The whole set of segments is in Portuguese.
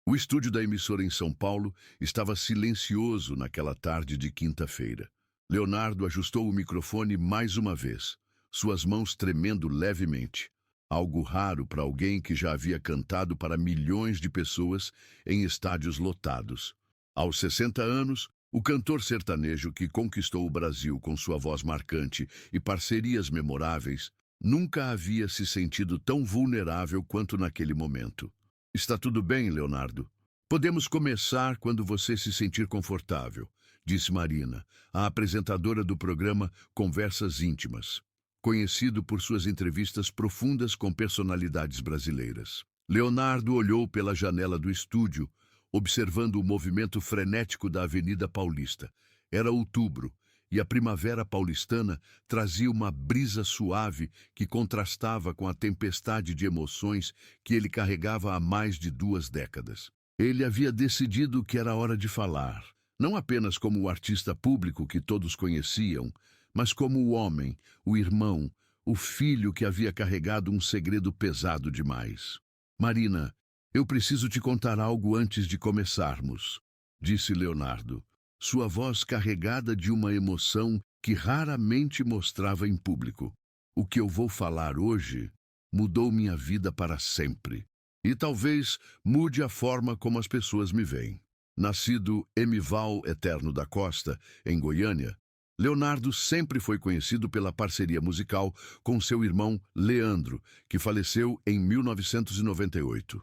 O estúdio da emissora em São Paulo estava silencioso naquela tarde de quinta-feira. Leonardo ajustou o microfone mais uma vez, suas mãos tremendo levemente. Algo raro para alguém que já havia cantado para milhões de pessoas em estádios lotados. Aos 60 anos, o cantor sertanejo que conquistou o Brasil com sua voz marcante e parcerias memoráveis nunca havia se sentido tão vulnerável quanto naquele momento. Está tudo bem, Leonardo. Podemos começar quando você se sentir confortável, disse Marina, a apresentadora do programa Conversas Íntimas, conhecido por suas entrevistas profundas com personalidades brasileiras. Leonardo olhou pela janela do estúdio, observando o movimento frenético da Avenida Paulista. Era outubro, e a primavera paulistana trazia uma brisa suave que contrastava com a tempestade de emoções que ele carregava há mais de 2 décadas. Ele havia decidido que era hora de falar, não apenas como o artista público que todos conheciam, mas como o homem, o irmão, o filho que havia carregado um segredo pesado demais. Marina, eu preciso te contar algo antes de começarmos, disse Leonardo, sua voz carregada de uma emoção que raramente mostrava em público. O que eu vou falar hoje mudou minha vida para sempre. E talvez mude a forma como as pessoas me veem. Nascido Emival Eterno da Costa, em Goiânia, Leonardo sempre foi conhecido pela parceria musical com seu irmão Leandro, que faleceu em 1998.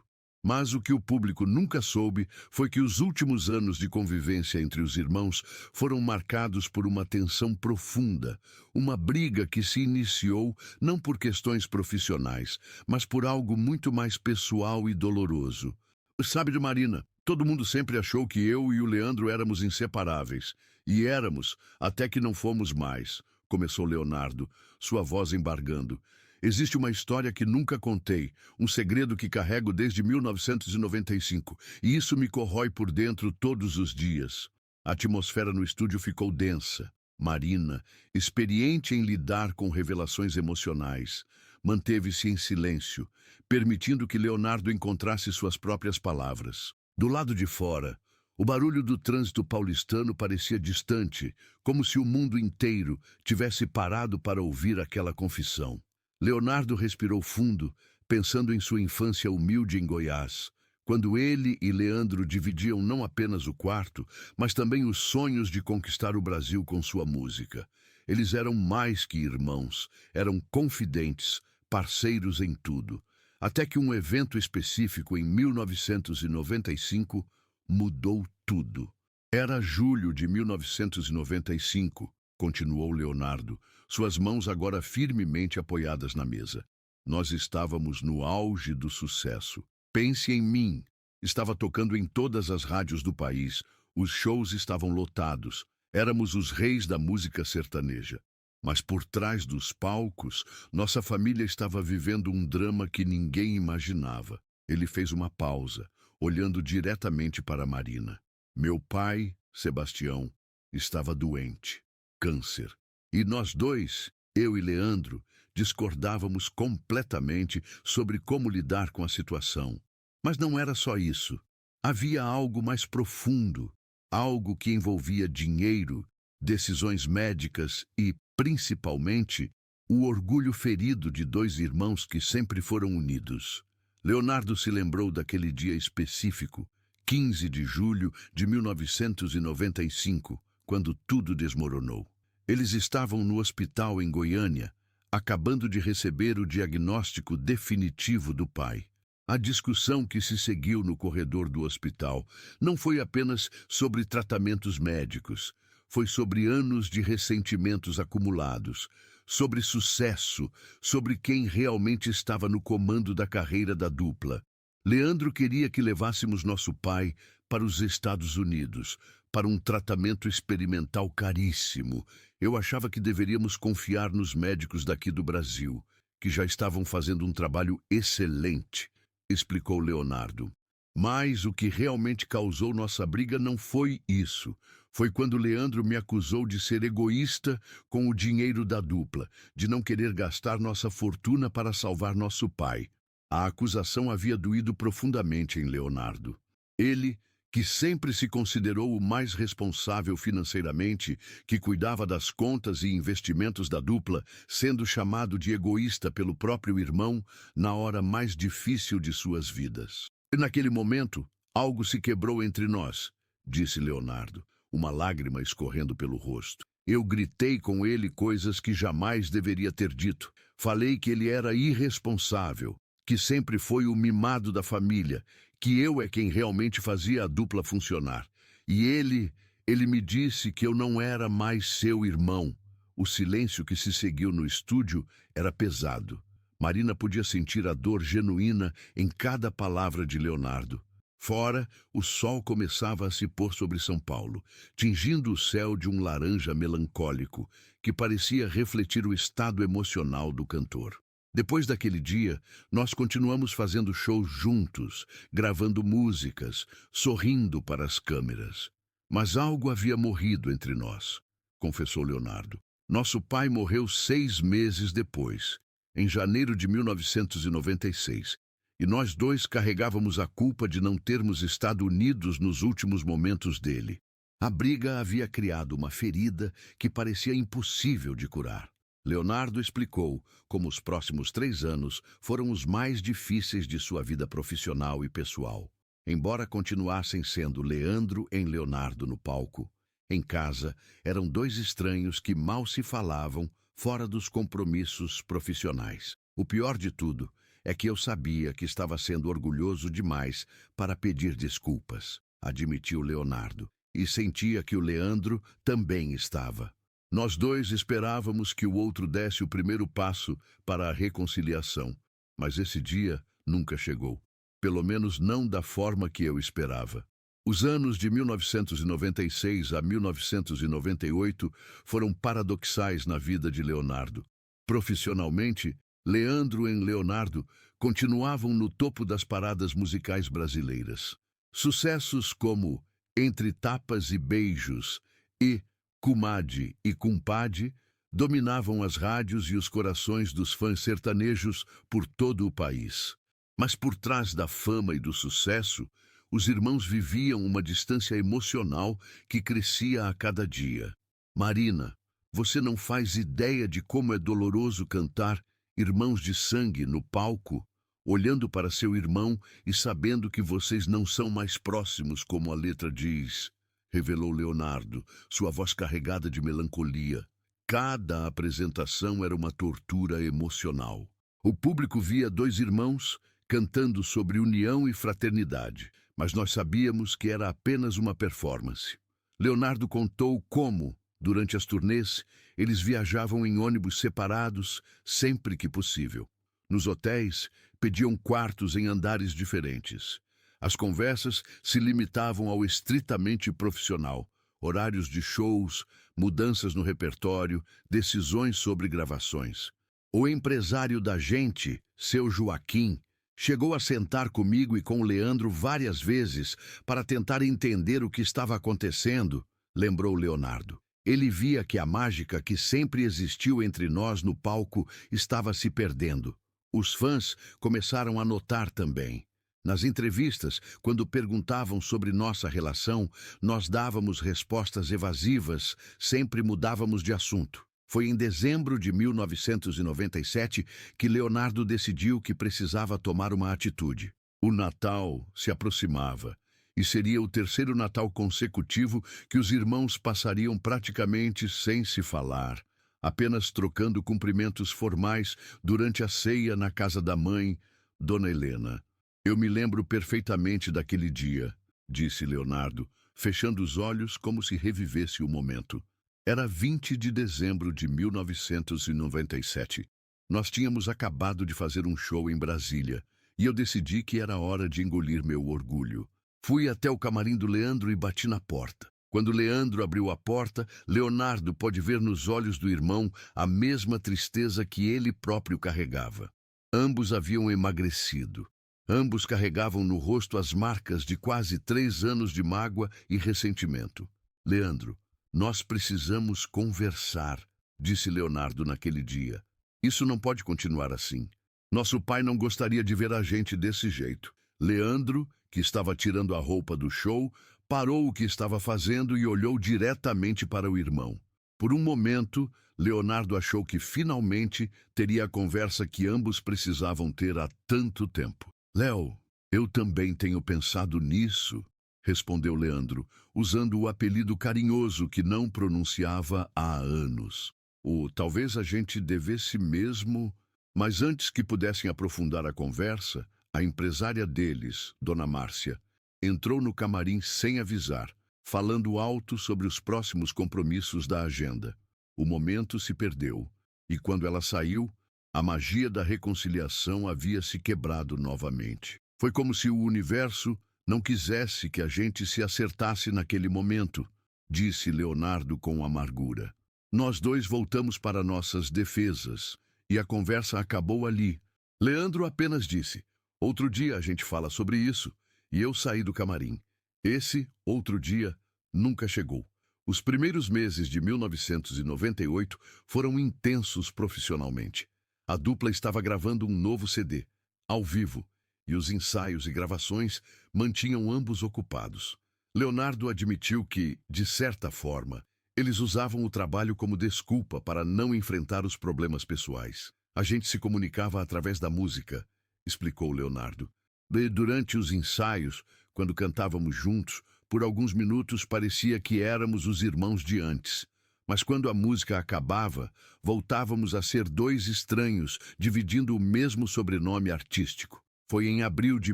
Mas o que o público nunca soube foi que os últimos anos de convivência entre os irmãos foram marcados por uma tensão profunda, uma briga que se iniciou não por questões profissionais, mas por algo muito mais pessoal e doloroso. Sabe de Marina, todo mundo sempre achou que eu e o Leandro éramos inseparáveis. E éramos, até que não fomos mais, começou Leonardo, sua voz embargando. Existe uma história que nunca contei, um segredo que carrego desde 1995, e isso me corrói por dentro todos os dias. A atmosfera no estúdio ficou densa. Marina, experiente em lidar com revelações emocionais, manteve-se em silêncio, permitindo que Leonardo encontrasse suas próprias palavras. Do lado de fora, o barulho do trânsito paulistano parecia distante, como se o mundo inteiro tivesse parado para ouvir aquela confissão. Leonardo respirou fundo, pensando em sua infância humilde em Goiás, quando ele e Leandro dividiam não apenas o quarto, mas também os sonhos de conquistar o Brasil com sua música. Eles eram mais que irmãos, eram confidentes, parceiros em tudo. Até que um evento específico em 1995 mudou tudo. Era julho de 1995, continuou Leonardo, suas mãos agora firmemente apoiadas na mesa. Nós estávamos no auge do sucesso. Pense em mim. Estava tocando em todas as rádios do país. Os shows estavam lotados. Éramos os reis da música sertaneja. Mas por trás dos palcos, nossa família estava vivendo um drama que ninguém imaginava. Ele fez uma pausa, olhando diretamente para Marina. Meu pai, Sebastião, estava doente. Câncer. E nós dois, eu e Leandro, discordávamos completamente sobre como lidar com a situação. Mas não era só isso. Havia algo mais profundo, algo que envolvia dinheiro, decisões médicas e, principalmente, o orgulho ferido de dois irmãos que sempre foram unidos. Leonardo se lembrou daquele dia específico, 15 de julho de 1995, quando tudo desmoronou. Eles estavam no hospital em Goiânia, acabando de receber o diagnóstico definitivo do pai. A discussão que se seguiu no corredor do hospital não foi apenas sobre tratamentos médicos, foi sobre anos de ressentimentos acumulados, sobre sucesso, sobre quem realmente estava no comando da carreira da dupla. Leandro queria que levássemos nosso pai para os Estados Unidos, para um tratamento experimental caríssimo. Eu achava que deveríamos confiar nos médicos daqui do Brasil, que já estavam fazendo um trabalho excelente, explicou Leonardo. Mas o que realmente causou nossa briga não foi isso. Foi quando Leandro me acusou de ser egoísta com o dinheiro da dupla, de não querer gastar nossa fortuna para salvar nosso pai. A acusação havia doído profundamente em Leonardo. Ele, que sempre se considerou o mais responsável financeiramente, que cuidava das contas e investimentos da dupla, sendo chamado de egoísta pelo próprio irmão na hora mais difícil de suas vidas. E naquele momento, algo se quebrou entre nós, disse Leonardo, uma lágrima escorrendo pelo rosto. Eu gritei com ele coisas que jamais deveria ter dito. Falei que ele era irresponsável, que sempre foi o mimado da família, que eu é quem realmente fazia a dupla funcionar. E ele me disse que eu não era mais seu irmão. O silêncio que se seguiu no estúdio era pesado. Marina podia sentir a dor genuína em cada palavra de Leonardo. Fora, o sol começava a se pôr sobre São Paulo, tingindo o céu de um laranja melancólico, que parecia refletir o estado emocional do cantor. Depois daquele dia, nós continuamos fazendo shows juntos, gravando músicas, sorrindo para as câmeras. Mas algo havia morrido entre nós, confessou Leonardo. Nosso pai morreu 6 meses depois, em janeiro de 1996, e nós dois carregávamos a culpa de não termos estado unidos nos últimos momentos dele. A briga havia criado uma ferida que parecia impossível de curar. Leonardo explicou como os próximos 3 anos foram os mais difíceis de sua vida profissional e pessoal. Embora continuassem sendo Leandro e Leonardo no palco, em casa eram 2 estranhos que mal se falavam fora dos compromissos profissionais. O pior de tudo é que eu sabia que estava sendo orgulhoso demais para pedir desculpas, admitiu Leonardo, e sentia que o Leandro também estava. Nós dois esperávamos que o outro desse o primeiro passo para a reconciliação, mas esse dia nunca chegou. Pelo menos não da forma que eu esperava. Os anos de 1996 a 1998 foram paradoxais na vida de Leonardo. Profissionalmente, Leandro e Leonardo continuavam no topo das paradas musicais brasileiras. Sucessos como Entre Tapas e Beijos e Comadre e Cumpadre dominavam as rádios e os corações dos fãs sertanejos por todo o país. Mas por trás da fama e do sucesso, os irmãos viviam uma distância emocional que crescia a cada dia. Marina, você não faz ideia de como é doloroso cantar Irmãos de Sangue no palco, olhando para seu irmão e sabendo que vocês não são mais próximos como a letra diz, revelou Leonardo, sua voz carregada de melancolia. Cada apresentação era uma tortura emocional. O público via 2 irmãos cantando sobre união e fraternidade, mas nós sabíamos que era apenas uma performance. Leonardo contou como, durante as turnês, eles viajavam em ônibus separados sempre que possível. Nos hotéis, pediam quartos em andares diferentes. As conversas se limitavam ao estritamente profissional, horários de shows, mudanças no repertório, decisões sobre gravações. O empresário da gente, seu Joaquim, chegou a sentar comigo e com Leandro várias vezes para tentar entender o que estava acontecendo, lembrou Leonardo. Ele via que a mágica que sempre existiu entre nós no palco estava se perdendo. Os fãs começaram a notar também. Nas entrevistas, quando perguntavam sobre nossa relação, nós dávamos respostas evasivas, sempre mudávamos de assunto. Foi em dezembro de 1997 que Leonardo decidiu que precisava tomar uma atitude. O Natal se aproximava, e seria o 3º Natal consecutivo que os irmãos passariam praticamente sem se falar, apenas trocando cumprimentos formais durante a ceia na casa da mãe, Dona Helena. Eu me lembro perfeitamente daquele dia, disse Leonardo, fechando os olhos como se revivesse o momento. Era 20 de dezembro de 1997. Nós tínhamos acabado de fazer um show em Brasília, e eu decidi que era hora de engolir meu orgulho. Fui até o camarim do Leandro e bati na porta. Quando Leandro abriu a porta, Leonardo pôde ver nos olhos do irmão a mesma tristeza que ele próprio carregava. Ambos haviam emagrecido. Ambos carregavam no rosto as marcas de quase 3 anos de mágoa e ressentimento. Leandro, nós precisamos conversar, disse Leonardo naquele dia. Isso não pode continuar assim. Nosso pai não gostaria de ver a gente desse jeito. Leandro, que estava tirando a roupa do show, parou o que estava fazendo e olhou diretamente para o irmão. Por um momento, Leonardo achou que finalmente teria a conversa que ambos precisavam ter há tanto tempo. Léo, eu também tenho pensado nisso, respondeu Leandro, usando o apelido carinhoso que não pronunciava há anos. Ou talvez a gente devesse mesmo... Mas antes que pudessem aprofundar a conversa, a empresária deles, Dona Márcia, entrou no camarim sem avisar, falando alto sobre os próximos compromissos da agenda. O momento se perdeu, e quando ela saiu, a magia da reconciliação havia se quebrado novamente. Foi como se o universo não quisesse que a gente se acertasse naquele momento, disse Leonardo com amargura. Nós dois voltamos para nossas defesas, e a conversa acabou ali. Leandro apenas disse, outro dia a gente fala sobre isso, e eu saí do camarim. Esse outro dia nunca chegou. Os primeiros meses de 1998 foram intensos profissionalmente. A dupla estava gravando um novo CD, ao vivo, e os ensaios e gravações mantinham ambos ocupados. Leonardo admitiu que, de certa forma, eles usavam o trabalho como desculpa para não enfrentar os problemas pessoais. A gente se comunicava através da música, explicou Leonardo. E durante os ensaios, quando cantávamos juntos, por alguns minutos parecia que éramos os irmãos de antes. Mas quando a música acabava, voltávamos a ser dois estranhos, dividindo o mesmo sobrenome artístico. Foi em abril de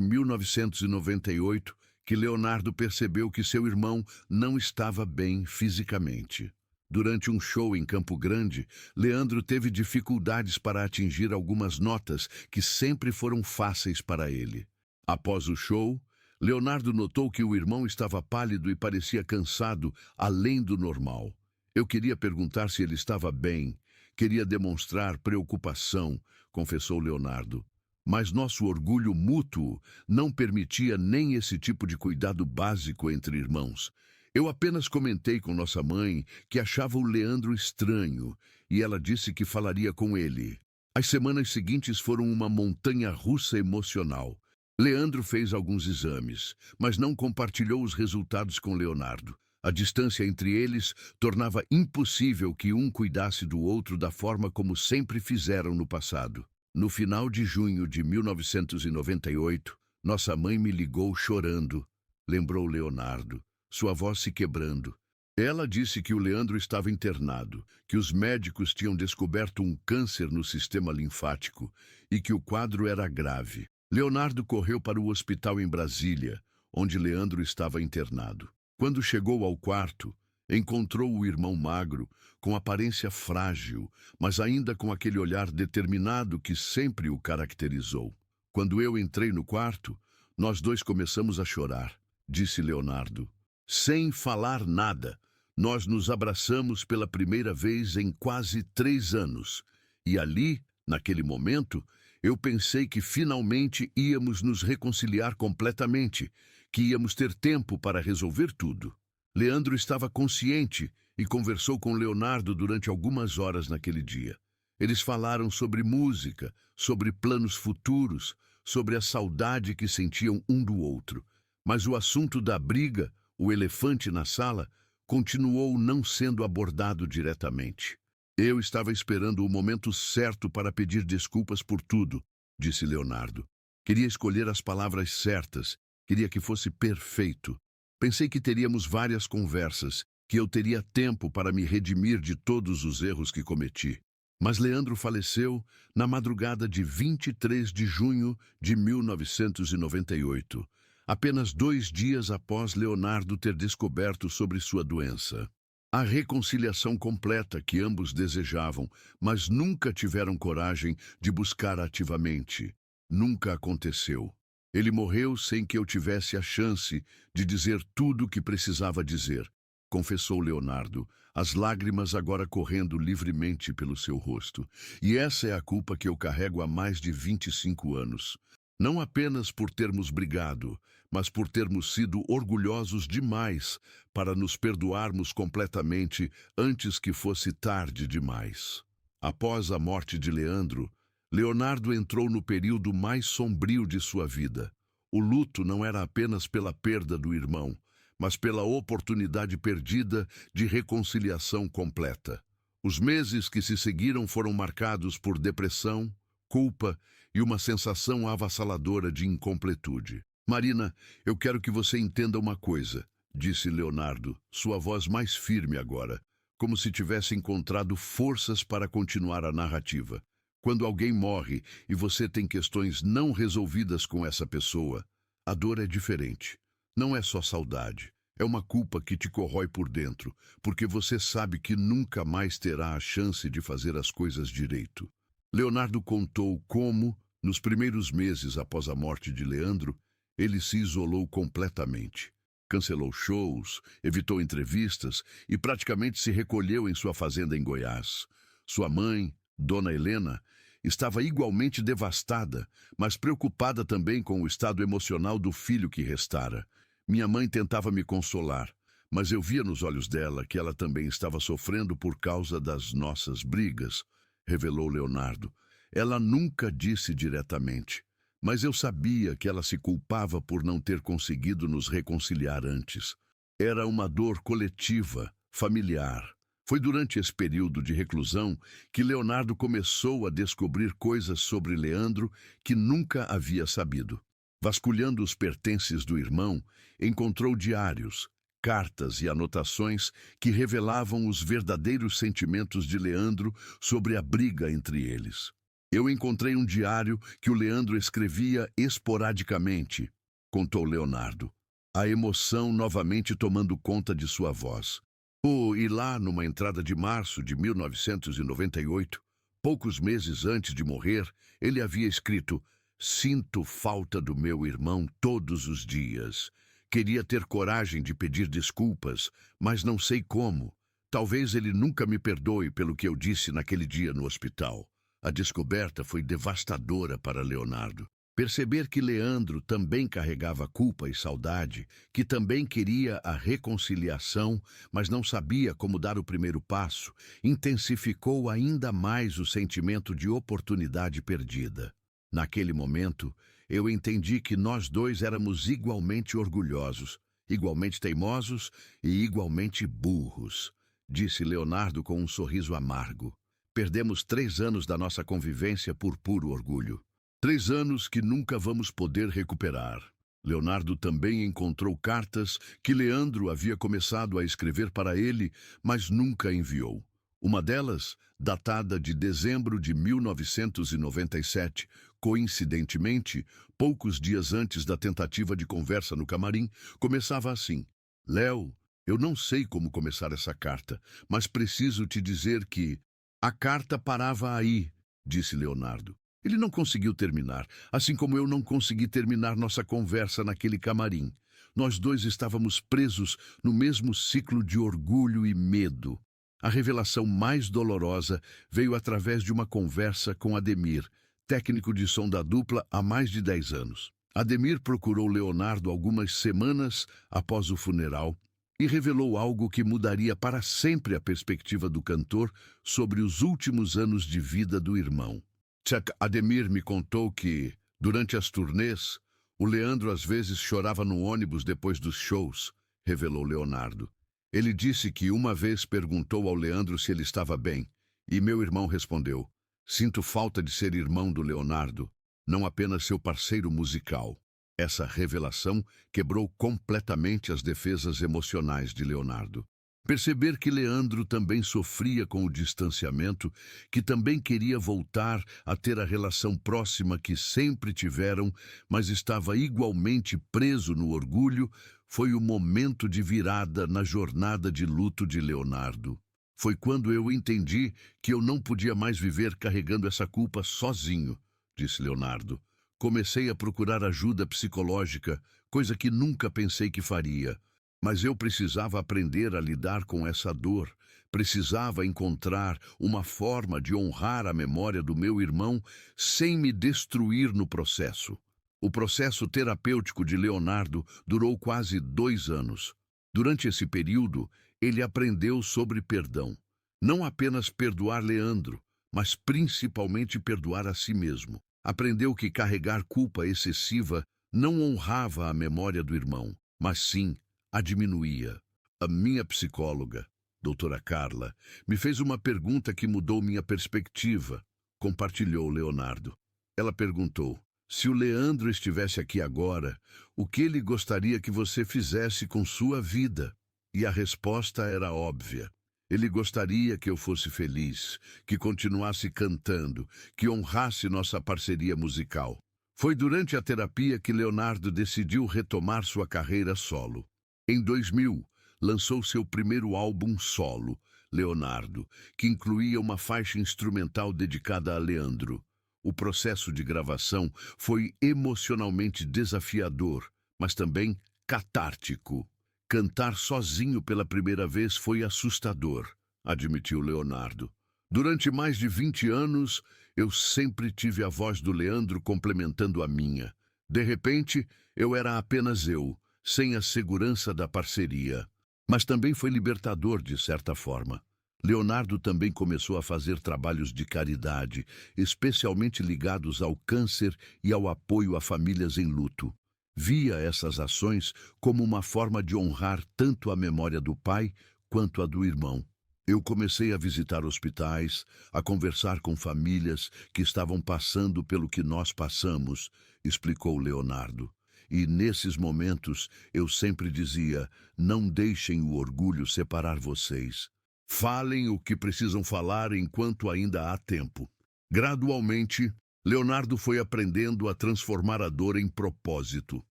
1998 que Leonardo percebeu que seu irmão não estava bem fisicamente. Durante um show em Campo Grande, Leandro teve dificuldades para atingir algumas notas que sempre foram fáceis para ele. Após o show, Leonardo notou que o irmão estava pálido e parecia cansado, além do normal. Eu queria perguntar se ele estava bem, queria demonstrar preocupação, confessou Leonardo. Mas nosso orgulho mútuo não permitia nem esse tipo de cuidado básico entre irmãos. Eu apenas comentei com nossa mãe que achava o Leandro estranho e ela disse que falaria com ele. As semanas seguintes foram uma montanha-russa emocional. Leandro fez alguns exames, mas não compartilhou os resultados com Leonardo. A distância entre eles tornava impossível que um cuidasse do outro da forma como sempre fizeram no passado. No final de junho de 1998, nossa mãe me ligou chorando, lembrou Leonardo, sua voz se quebrando. Ela disse que o Leandro estava internado, que os médicos tinham descoberto um câncer no sistema linfático e que o quadro era grave. Leonardo correu para o hospital em Brasília, onde Leandro estava internado. Quando chegou ao quarto, encontrou o irmão magro, com aparência frágil, mas ainda com aquele olhar determinado que sempre o caracterizou. Quando eu entrei no quarto, nós dois começamos a chorar, disse Leonardo. Sem falar nada, nós nos abraçamos pela primeira vez em quase 3 anos. E ali, naquele momento, eu pensei que finalmente íamos nos reconciliar completamente, que íamos ter tempo para resolver tudo. Leandro estava consciente e conversou com Leonardo durante algumas horas naquele dia. Eles falaram sobre música, sobre planos futuros, sobre a saudade que sentiam um do outro. Mas o assunto da briga, o elefante na sala, continuou não sendo abordado diretamente. Eu estava esperando o momento certo para pedir desculpas por tudo, disse Leonardo. Queria escolher as palavras certas, queria que fosse perfeito. Pensei que teríamos várias conversas, que eu teria tempo para me redimir de todos os erros que cometi. Mas Leandro faleceu na madrugada de 23 de junho de 1998, apenas 2 dias após Leonardo ter descoberto sobre sua doença. A reconciliação completa que ambos desejavam, mas nunca tiveram coragem de buscar ativamente, nunca aconteceu. Ele morreu sem que eu tivesse a chance de dizer tudo o que precisava dizer, confessou Leonardo, as lágrimas agora correndo livremente pelo seu rosto. E essa é a culpa que eu carrego há mais de 25 anos. Não apenas por termos brigado, mas por termos sido orgulhosos demais para nos perdoarmos completamente antes que fosse tarde demais. Após a morte de Leandro, Leonardo entrou no período mais sombrio de sua vida, O luto não era apenas pela perda do irmão, mas pela oportunidade perdida de reconciliação completa. Os meses que se seguiram foram marcados por depressão, culpa e uma sensação avassaladora de incompletude. Marina, eu quero que você entenda uma coisa, disse Leonardo, sua voz mais firme agora, como se tivesse encontrado forças para continuar a narrativa. Quando alguém morre e você tem questões não resolvidas com essa pessoa, a dor é diferente. Não é só saudade. É uma culpa que te corrói por dentro, porque você sabe que nunca mais terá a chance de fazer as coisas direito. Leonardo contou como, nos primeiros meses após a morte de Leandro, ele se isolou completamente. Cancelou shows, evitou entrevistas e praticamente se recolheu em sua fazenda em Goiás. Sua mãe, Dona Helena, estava igualmente devastada, mas preocupada também com o estado emocional do filho que restara. Minha mãe tentava me consolar, mas eu via nos olhos dela que ela também estava sofrendo por causa das nossas brigas, revelou Leonardo. Ela nunca disse diretamente, mas eu sabia que ela se culpava por não ter conseguido nos reconciliar antes. Era uma dor coletiva, familiar. Foi durante esse período de reclusão que Leonardo começou a descobrir coisas sobre Leandro que nunca havia sabido. Vasculhando os pertences do irmão, encontrou diários, cartas e anotações que revelavam os verdadeiros sentimentos de Leandro sobre a briga entre eles. Eu encontrei um diário que o Leandro escrevia esporadicamente, contou Leonardo, a emoção novamente tomando conta de sua voz. E lá, numa entrada de março de 1998, poucos meses antes de morrer, ele havia escrito: "Sinto falta do meu irmão todos os dias. Queria ter coragem de pedir desculpas, mas não sei como. Talvez ele nunca me perdoe pelo que eu disse naquele dia no hospital." A descoberta foi devastadora para Leonardo. Perceber que Leandro também carregava culpa e saudade, que também queria a reconciliação, mas não sabia como dar o primeiro passo, intensificou ainda mais o sentimento de oportunidade perdida. Naquele momento, eu entendi que nós dois éramos igualmente orgulhosos, igualmente teimosos e igualmente burros, disse Leonardo com um sorriso amargo. Perdemos 3 anos da nossa convivência por puro orgulho. 3 anos que nunca vamos poder recuperar. Leonardo também encontrou cartas que Leandro havia começado a escrever para ele, mas nunca enviou. Uma delas, datada de dezembro de 1997, coincidentemente, poucos dias antes da tentativa de conversa no camarim, começava assim: "Léo, eu não sei como começar essa carta, mas preciso te dizer que..." A carta parava aí, disse Leonardo. Ele não conseguiu terminar, assim como eu não consegui terminar nossa conversa naquele camarim. Nós dois estávamos presos no mesmo ciclo de orgulho e medo. A revelação mais dolorosa veio através de uma conversa com Ademir, técnico de som da dupla há mais de 10 anos. Ademir procurou Leonardo algumas semanas após o funeral e revelou algo que mudaria para sempre a perspectiva do cantor sobre os últimos anos de vida do irmão. Chuck Ademir me contou que, durante as turnês, o Leandro às vezes chorava no ônibus depois dos shows, revelou Leonardo. Ele disse que uma vez perguntou ao Leandro se ele estava bem, e meu irmão respondeu: "Sinto falta de ser irmão do Leonardo, não apenas seu parceiro musical." Essa revelação quebrou completamente as defesas emocionais de Leonardo. Perceber que Leandro também sofria com o distanciamento, que também queria voltar a ter a relação próxima que sempre tiveram, mas estava igualmente preso no orgulho, foi o momento de virada na jornada de luto de Leonardo. Foi quando eu entendi que eu não podia mais viver carregando essa culpa sozinho, disse Leonardo. Comecei a procurar ajuda psicológica, coisa que nunca pensei que faria. Mas eu precisava aprender a lidar com essa dor, precisava encontrar uma forma de honrar a memória do meu irmão sem me destruir no processo. O processo terapêutico de Leonardo durou quase 2 anos. Durante esse período, ele aprendeu sobre perdão. Não apenas perdoar Leandro, mas principalmente perdoar a si mesmo. Aprendeu que carregar culpa excessiva Não honrava a memória do irmão, mas sim a diminuía. A minha psicóloga, doutora Carla, me fez uma pergunta que mudou minha perspectiva, compartilhou Leonardo. Ela perguntou: se o Leandro estivesse aqui agora, o que ele gostaria que você fizesse com sua vida? E a resposta era óbvia. Ele gostaria que eu fosse feliz, que continuasse cantando, que honrasse nossa parceria musical. Foi durante a terapia que Leonardo decidiu retomar sua carreira solo. Em 2000, lançou seu primeiro álbum solo, Leonardo, que incluía uma faixa instrumental dedicada a Leandro. O processo de gravação foi emocionalmente desafiador, mas também catártico. Cantar sozinho pela primeira vez foi assustador, admitiu Leonardo. Durante mais de 20 anos, eu sempre tive a voz do Leandro complementando a minha. De repente, eu era apenas eu, sem a segurança da parceria. Mas também foi libertador, de certa forma. Leonardo também começou a fazer trabalhos de caridade, especialmente ligados ao câncer e ao apoio a famílias em luto. Via essas ações como uma forma de honrar tanto a memória do pai quanto a do irmão. Eu comecei a visitar hospitais, a conversar com famílias que estavam passando pelo que nós passamos, explicou Leonardo. E nesses momentos eu sempre dizia: não deixem o orgulho separar vocês. Falem o que precisam falar enquanto ainda há tempo. Gradualmente, Leonardo foi aprendendo a transformar a dor em propósito.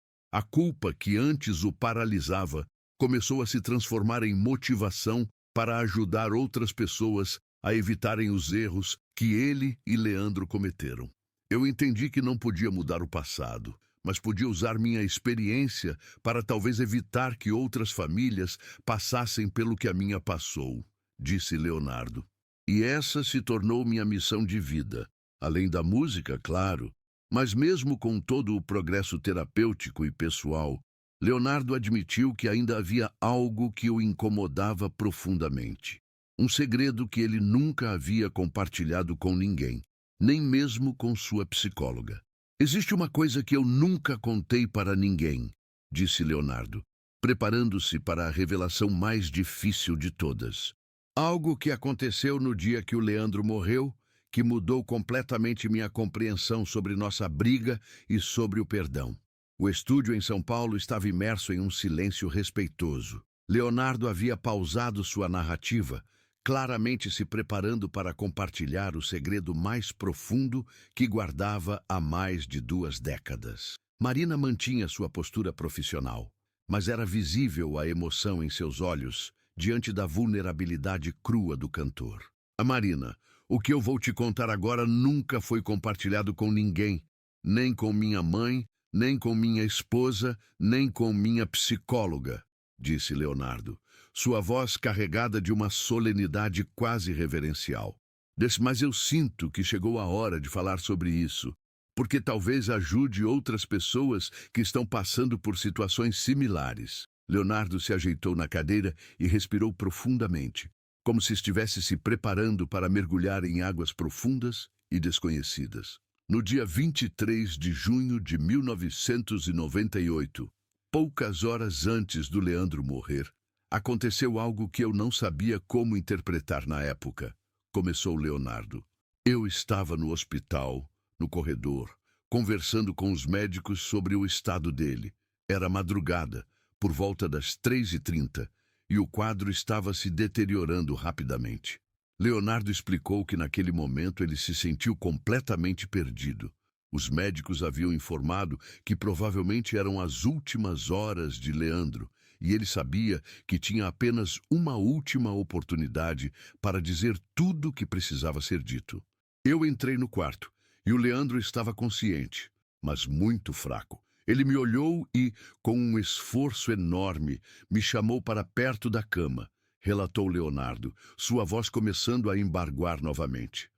A culpa que antes o paralisava começou a se transformar em motivação para ajudar outras pessoas a evitarem os erros que ele e Leandro cometeram. Eu entendi que não podia mudar o passado, mas podia usar minha experiência para talvez evitar que outras famílias passassem pelo que a minha passou, disse Leonardo. E essa se tornou minha missão de vida. Além da música, claro, mas mesmo com todo o progresso terapêutico e pessoal, Leonardo admitiu que ainda havia algo que o incomodava profundamente. Um segredo que ele nunca havia compartilhado com ninguém, nem mesmo com sua psicóloga. Existe uma coisa que eu nunca contei para ninguém, disse Leonardo, preparando-se para a revelação mais difícil de todas. Algo que aconteceu no dia que o Leandro morreu, que mudou completamente minha compreensão sobre nossa briga e sobre o perdão. O estúdio em São Paulo estava imerso em um silêncio respeitoso. Leonardo havia pausado sua narrativa, claramente se preparando para compartilhar o segredo mais profundo que guardava há mais de 2 décadas. Marina mantinha sua postura profissional, mas era visível a emoção em seus olhos diante da vulnerabilidade crua do cantor. A Marina: o que eu vou te contar agora nunca foi compartilhado com ninguém, nem com minha mãe, nem com minha esposa, nem com minha psicóloga, disse Leonardo, sua voz carregada de uma solenidade quase reverencial. Mas eu sinto que chegou a hora de falar sobre isso, porque talvez ajude outras pessoas que estão passando por situações similares. Leonardo se ajeitou na cadeira e respirou profundamente, como se estivesse se preparando para mergulhar em águas profundas e desconhecidas. No dia 23 de junho de 1998, poucas horas antes do Leandro morrer, aconteceu algo que eu não sabia como interpretar na época, começou Leonardo. Eu estava no hospital, no corredor, conversando com os médicos sobre o estado dele. Era madrugada, por volta das 3h30, e o quadro estava se deteriorando rapidamente. Leonardo explicou que naquele momento ele se sentiu completamente perdido. Os médicos haviam informado que provavelmente eram as últimas horas de Leandro, e ele sabia que tinha apenas uma última oportunidade para dizer tudo o que precisava ser dito. Eu entrei no quarto, e o Leandro estava consciente, mas muito fraco. Ele me olhou e, com um esforço enorme, me chamou para perto da cama, relatou Leonardo, sua voz começando a embargoar novamente.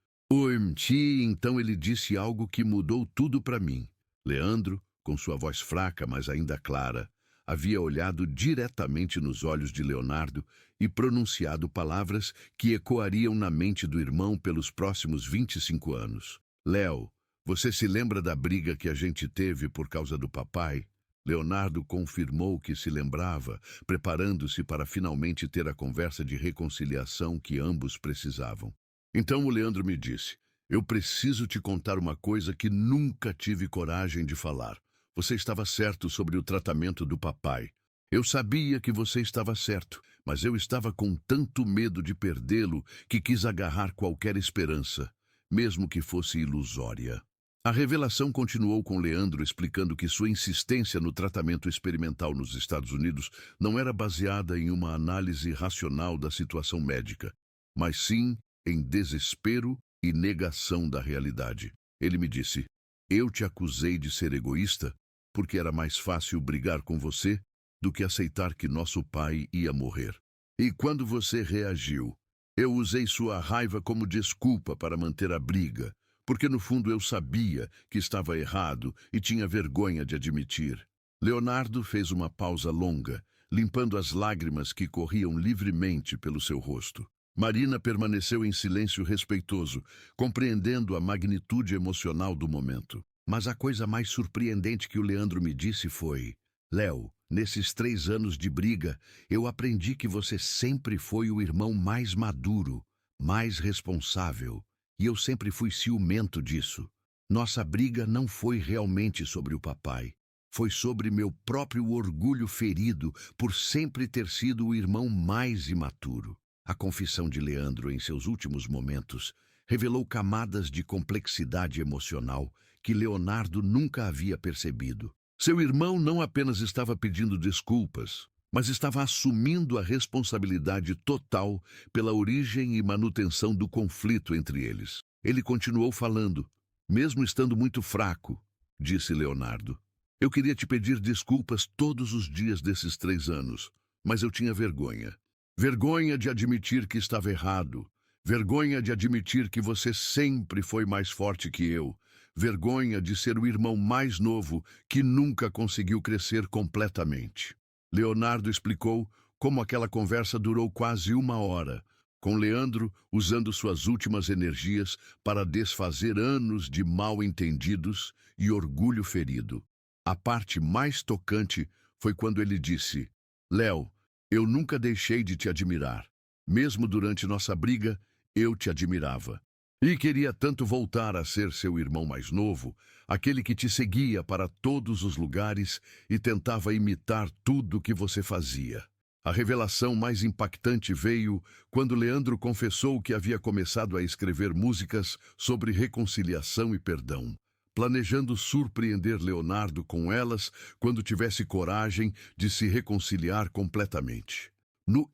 Então ele disse algo que mudou tudo para mim. Leandro, com sua voz fraca, mas ainda clara, havia olhado diretamente nos olhos de Leonardo e pronunciado palavras que ecoariam na mente do irmão pelos próximos 25 anos. Léo, Você se lembra da briga que a gente teve por causa do papai? Leonardo confirmou que se lembrava, preparando-se para finalmente ter a conversa de reconciliação que ambos precisavam. Então o Leandro me disse: eu preciso te contar uma coisa que nunca tive coragem de falar. Você estava certo sobre o tratamento do papai. Eu sabia que você estava certo, mas eu estava com tanto medo de perdê-lo que quis agarrar qualquer esperança, mesmo que fosse ilusória. A revelação continuou com Leandro explicando que sua insistência no tratamento experimental nos Estados Unidos não era baseada em uma análise racional da situação médica, mas sim em desespero e negação da realidade. Ele me disse: eu te acusei de ser egoísta porque era mais fácil brigar com você do que aceitar que nosso pai ia morrer. E quando você reagiu, eu usei sua raiva como desculpa para manter a briga, porque no fundo eu sabia que estava errado e tinha vergonha de admitir. Leonardo fez uma pausa longa, limpando as lágrimas que corriam livremente pelo seu rosto. Marina permaneceu em silêncio respeitoso, compreendendo a magnitude emocional do momento. Mas a coisa mais surpreendente que o Leandro me disse foi: Léo, nesses 3 anos de briga, eu aprendi que você sempre foi o irmão mais maduro, mais responsável. E eu sempre fui ciumento disso. Nossa briga não foi realmente sobre o papai. Foi sobre meu próprio orgulho ferido por sempre ter sido o irmão mais imaturo. A confissão de Leandro em seus últimos momentos revelou camadas de complexidade emocional que Leonardo nunca havia percebido. Seu irmão não apenas estava pedindo desculpas, mas estava assumindo a responsabilidade total pela origem e manutenção do conflito entre eles. Ele continuou falando, mesmo estando muito fraco, disse Leonardo. Eu queria te pedir desculpas todos os dias desses 3 anos, mas eu tinha vergonha. Vergonha de admitir que estava errado. Vergonha de admitir que você sempre foi mais forte que eu. Vergonha de ser o irmão mais novo que nunca conseguiu crescer completamente. Leonardo explicou como aquela conversa durou quase 1 hora, com Leandro usando suas últimas energias para desfazer anos de mal-entendidos e orgulho ferido. A parte mais tocante foi quando ele disse: Léo, eu nunca deixei de te admirar. Mesmo durante nossa briga, eu te admirava. E queria tanto voltar a ser seu irmão mais novo, aquele que te seguia para todos os lugares e tentava imitar tudo que você fazia. A revelação mais impactante veio quando Leandro confessou que havia começado a escrever músicas sobre reconciliação e perdão, planejando surpreender Leonardo com elas quando tivesse coragem de se reconciliar completamente.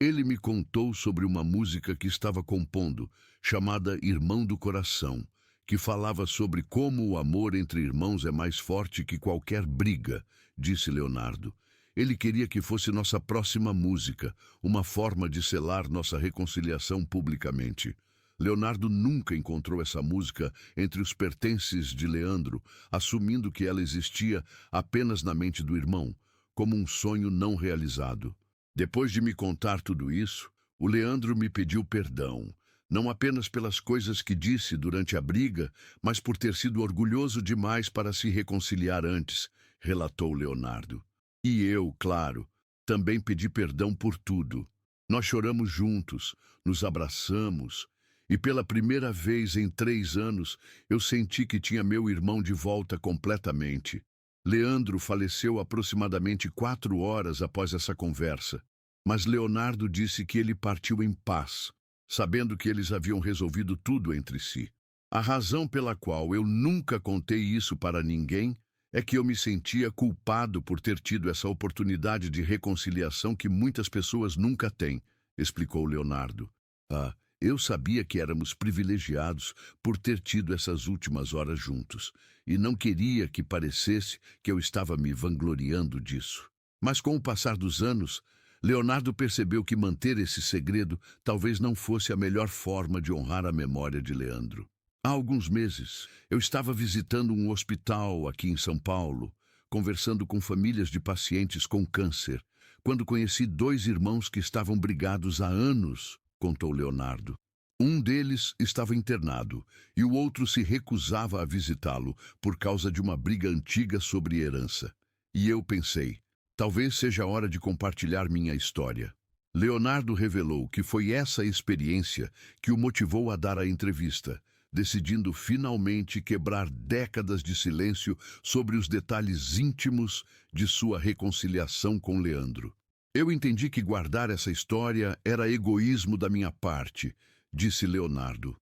Ele me contou sobre uma música que estava compondo, chamada Irmão do Coração, que falava sobre como o amor entre irmãos é mais forte que qualquer briga, disse Leonardo. Ele queria que fosse nossa próxima música, uma forma de selar nossa reconciliação publicamente. Leonardo nunca encontrou essa música entre os pertences de Leandro, assumindo que ela existia apenas na mente do irmão, como um sonho não realizado. Depois de me contar tudo isso, o Leandro me pediu perdão, não apenas pelas coisas que disse durante a briga, mas por ter sido orgulhoso demais para se reconciliar antes, relatou Leonardo. E eu, claro, também pedi perdão por tudo. Nós choramos juntos, nos abraçamos, e pela primeira vez em 3 anos, eu senti que tinha meu irmão de volta completamente. Leandro faleceu aproximadamente 4 horas após essa conversa, mas Leonardo disse que ele partiu em paz, sabendo que eles haviam resolvido tudo entre si. A razão pela qual eu nunca contei isso para ninguém é que eu me sentia culpado por ter tido essa oportunidade de reconciliação que muitas pessoas nunca têm, explicou Leonardo. Eu sabia que éramos privilegiados por ter tido essas últimas horas juntos, e não queria que parecesse que eu estava me vangloriando disso. Mas com o passar dos anos, Leonardo percebeu que manter esse segredo talvez não fosse a melhor forma de honrar a memória de Leandro. Há alguns meses, eu estava visitando um hospital aqui em São Paulo, conversando com famílias de pacientes com câncer, quando conheci 2 irmãos que estavam brigados há anos, contou Leonardo. Um deles estava internado e o outro se recusava a visitá-lo por causa de uma briga antiga sobre herança. E eu pensei, talvez seja a hora de compartilhar minha história. Leonardo revelou que foi essa experiência que o motivou a dar a entrevista, decidindo finalmente quebrar décadas de silêncio sobre os detalhes íntimos de sua reconciliação com Leandro. Eu entendi que guardar essa história era egoísmo da minha parte, disse Leonardo.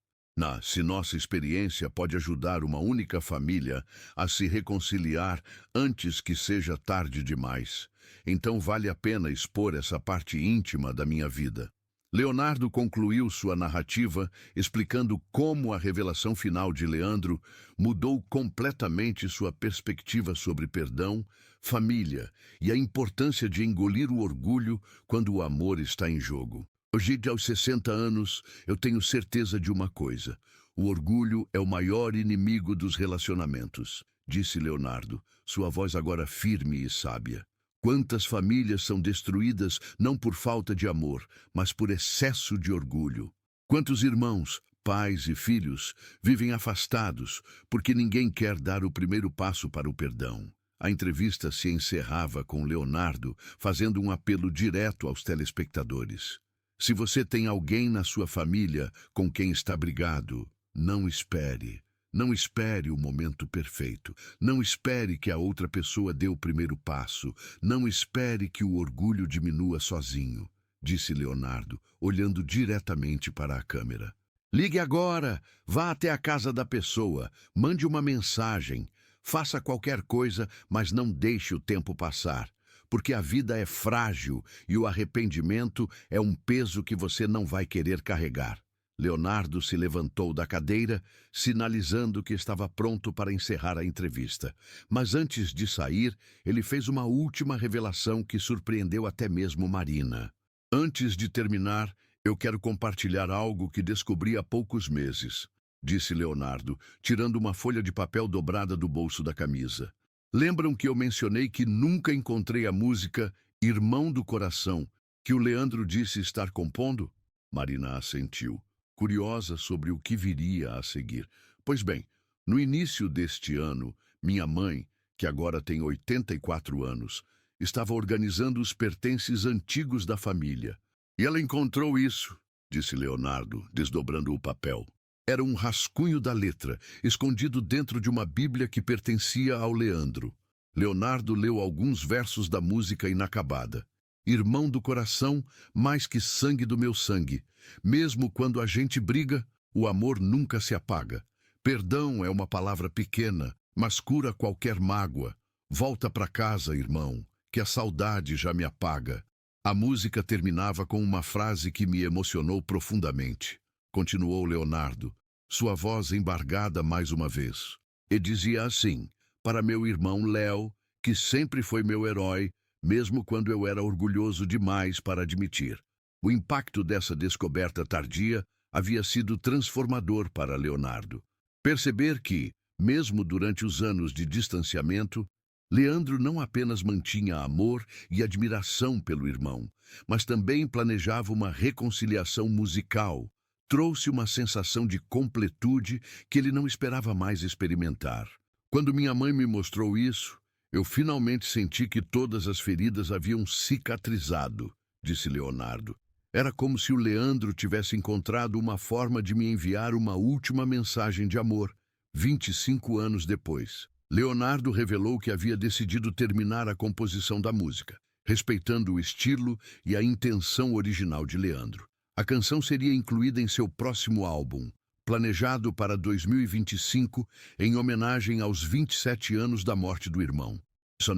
Se nossa experiência pode ajudar uma única família a se reconciliar antes que seja tarde demais, então vale a pena expor essa parte íntima da minha vida. Leonardo concluiu sua narrativa explicando como a revelação final de Leandro mudou completamente sua perspectiva sobre perdão, família e a importância de engolir o orgulho quando o amor está em jogo. Hoje, aos 60 anos, eu tenho certeza de uma coisa. O orgulho é o maior inimigo dos relacionamentos, disse Leonardo, sua voz agora firme e sábia. Quantas famílias são destruídas não por falta de amor, mas por excesso de orgulho? Quantos irmãos, pais e filhos vivem afastados porque ninguém quer dar o primeiro passo para o perdão? A entrevista se encerrava com Leonardo fazendo um apelo direto aos telespectadores. Se você tem alguém na sua família com quem está brigado, não espere. Não espere o momento perfeito. Não espere que a outra pessoa dê o primeiro passo. Não espere que o orgulho diminua sozinho, disse Leonardo, olhando diretamente para a câmera. Ligue agora, vá até a casa da pessoa, mande uma mensagem, faça qualquer coisa, mas não deixe o tempo passar. Porque a vida é frágil e o arrependimento é um peso que você não vai querer carregar. Leonardo se levantou da cadeira, sinalizando que estava pronto para encerrar a entrevista. Mas antes de sair, ele fez uma última revelação que surpreendeu até mesmo Marina. Antes de terminar, eu quero compartilhar algo que descobri há poucos meses, disse Leonardo, tirando uma folha de papel dobrada do bolso da camisa. Lembram que eu mencionei que nunca encontrei a música Irmão do Coração, que o Leandro disse estar compondo? Marina assentiu, curiosa sobre o que viria a seguir. Pois bem, no início deste ano, minha mãe, que agora tem 84 anos, estava organizando os pertences antigos da família. E ela encontrou isso, disse Leonardo, desdobrando o papel. Era um rascunho da letra, escondido dentro de uma Bíblia que pertencia ao Leandro. Leonardo leu alguns versos da música inacabada. Irmão do coração, mais que sangue do meu sangue. Mesmo quando a gente briga, o amor nunca se apaga. Perdão é uma palavra pequena, mas cura qualquer mágoa. Volta para casa, irmão, que a saudade já me apaga. A música terminava com uma frase que me emocionou profundamente. Continuou Leonardo, sua voz embargada mais uma vez. E dizia assim, para meu irmão Léo, que sempre foi meu herói, mesmo quando eu era orgulhoso demais para admitir. O impacto dessa descoberta tardia havia sido transformador para Leonardo. Perceber que, mesmo durante os anos de distanciamento, Leandro não apenas mantinha amor e admiração pelo irmão, mas também planejava uma reconciliação musical. Trouxe uma sensação de completude que ele não esperava mais experimentar. Quando minha mãe me mostrou isso, eu finalmente senti que todas as feridas haviam cicatrizado, disse Leonardo. Era como se o Leandro tivesse encontrado uma forma de me enviar uma última mensagem de amor, 25 anos depois. Leonardo revelou que havia decidido terminar a composição da música, respeitando o estilo e a intenção original de Leandro. A canção seria incluída em seu próximo álbum, planejado para 2025, em homenagem aos 27 anos da morte do irmão.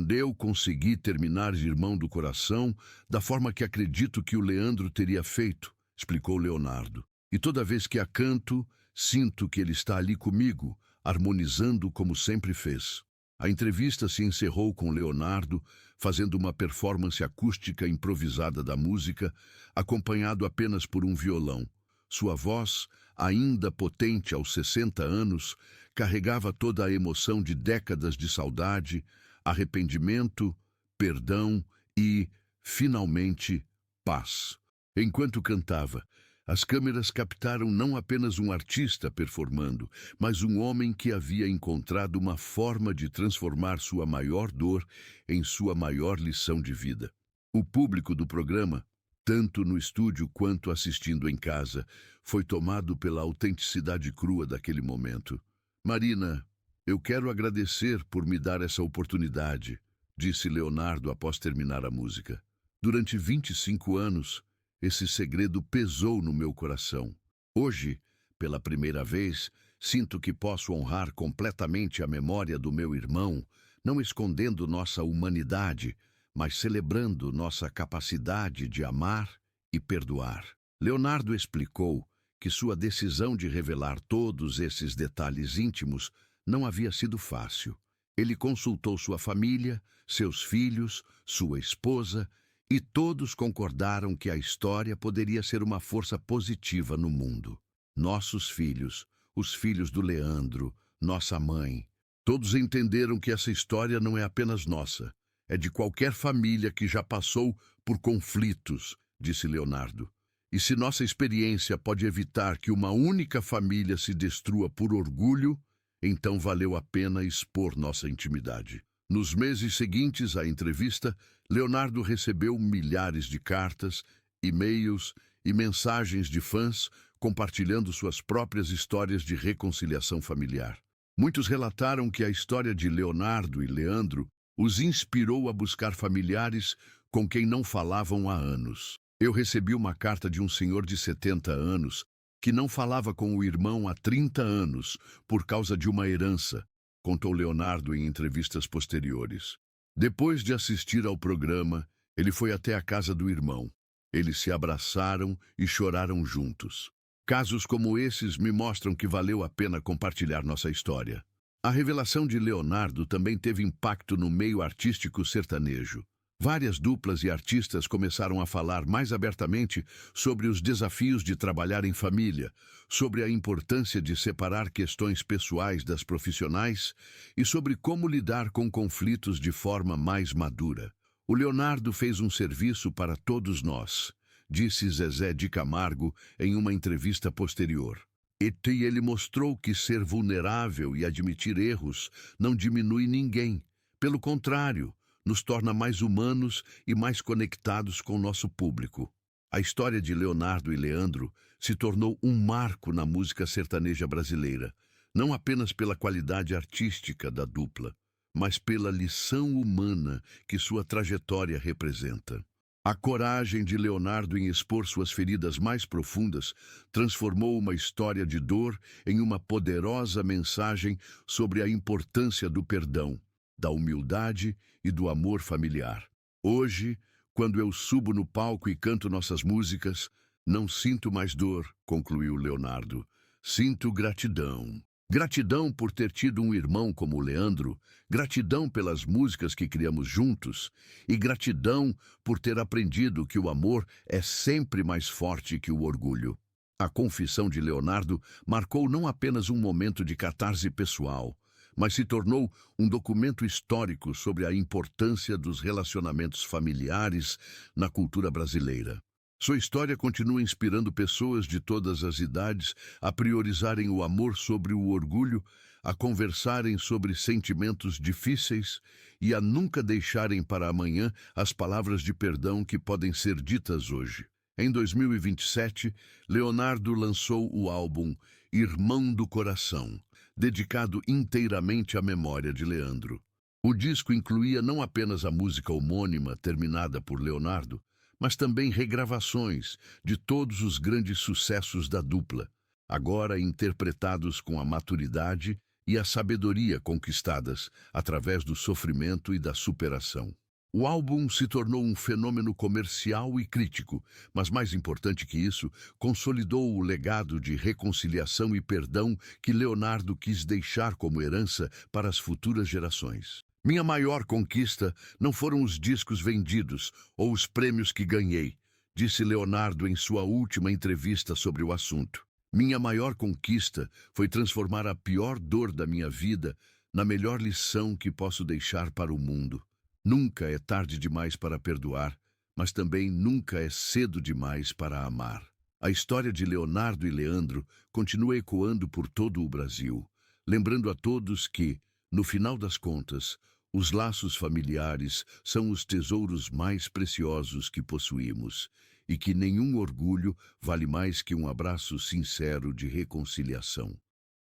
Eu consegui terminar Irmão do Coração da forma que acredito que o Leandro teria feito, explicou Leonardo. E toda vez que a canto, sinto que ele está ali comigo, harmonizando como sempre fez. A entrevista se encerrou com Leonardo fazendo uma performance acústica improvisada da música, acompanhado apenas por um violão. Sua voz, ainda potente aos 60 anos, carregava toda a emoção de décadas de saudade, arrependimento, perdão e, finalmente, paz. Enquanto cantava, As câmeras captaram não apenas um artista performando, mas um homem que havia encontrado uma forma de transformar sua maior dor em sua maior lição de vida. O público do programa, tanto no estúdio quanto assistindo em casa, foi tomado pela autenticidade crua daquele momento. Marina, eu quero agradecer por me dar essa oportunidade, disse Leonardo após terminar a música. Durante 25 anos, esse segredo pesou no meu coração. Hoje, pela primeira vez, sinto que posso honrar completamente a memória do meu irmão, não escondendo nossa humanidade, mas celebrando nossa capacidade de amar e perdoar. Leonardo explicou que sua decisão de revelar todos esses detalhes íntimos não havia sido fácil. Ele consultou sua família, seus filhos, sua esposa, e todos concordaram que a história poderia ser uma força positiva no mundo. Nossos filhos, os filhos do Leandro, nossa mãe, todos entenderam que essa história não é apenas nossa, é de qualquer família que já passou por conflitos, disse Leonardo. E se nossa experiência pode evitar que uma única família se destrua por orgulho, então valeu a pena expor nossa intimidade. Nos meses seguintes à entrevista, Leonardo recebeu milhares de cartas, e-mails e mensagens de fãs compartilhando suas próprias histórias de reconciliação familiar. Muitos relataram que a história de Leonardo e Leandro os inspirou a buscar familiares com quem não falavam há anos. Eu recebi uma carta de um senhor de 70 anos que não falava com o irmão há 30 anos por causa de uma herança, contou Leonardo em entrevistas posteriores. Depois de assistir ao programa, ele foi até a casa do irmão. Eles se abraçaram e choraram juntos. Casos como esses me mostram que valeu a pena compartilhar nossa história. A revelação de Leonardo também teve impacto no meio artístico sertanejo. Várias duplas e artistas começaram a falar mais abertamente sobre os desafios de trabalhar em família, sobre a importância de separar questões pessoais das profissionais e sobre como lidar com conflitos de forma mais madura. O Leonardo fez um serviço para todos nós, disse Zezé de Camargo em uma entrevista posterior. E ele mostrou que ser vulnerável e admitir erros não diminui ninguém. Pelo contrário, nos torna mais humanos e mais conectados com o nosso público. A história de Leonardo e Leandro se tornou um marco na música sertaneja brasileira, não apenas pela qualidade artística da dupla, mas pela lição humana que sua trajetória representa. A coragem de Leonardo em expor suas feridas mais profundas transformou uma história de dor em uma poderosa mensagem sobre a importância do perdão, da humildade e do amor familiar. Hoje, quando eu subo no palco e canto nossas músicas, não sinto mais dor, concluiu Leonardo. Sinto gratidão. Gratidão por ter tido um irmão como o Leandro, gratidão pelas músicas que criamos juntos e gratidão por ter aprendido que o amor é sempre mais forte que o orgulho. A confissão de Leonardo marcou não apenas um momento de catarse pessoal, mas se tornou um documento histórico sobre a importância dos relacionamentos familiares na cultura brasileira. Sua história continua inspirando pessoas de todas as idades a priorizarem o amor sobre o orgulho, a conversarem sobre sentimentos difíceis e a nunca deixarem para amanhã as palavras de perdão que podem ser ditas hoje. Em 2027, Leonardo lançou o álbum Irmão do Coração, dedicado inteiramente à memória de Leandro. O disco incluía não apenas a música homônima terminada por Leonardo, mas também regravações de todos os grandes sucessos da dupla, agora interpretados com a maturidade e a sabedoria conquistadas através do sofrimento e da superação. O álbum se tornou um fenômeno comercial e crítico, mas mais importante que isso, consolidou o legado de reconciliação e perdão que Leonardo quis deixar como herança para as futuras gerações. Minha maior conquista não foram os discos vendidos ou os prêmios que ganhei, disse Leonardo em sua última entrevista sobre o assunto. Minha maior conquista foi transformar a pior dor da minha vida na melhor lição que posso deixar para o mundo. Nunca é tarde demais para perdoar, mas também nunca é cedo demais para amar. A história de Leonardo e Leandro continua ecoando por todo o Brasil, lembrando a todos que, no final das contas, os laços familiares são os tesouros mais preciosos que possuímos e que nenhum orgulho vale mais que um abraço sincero de reconciliação.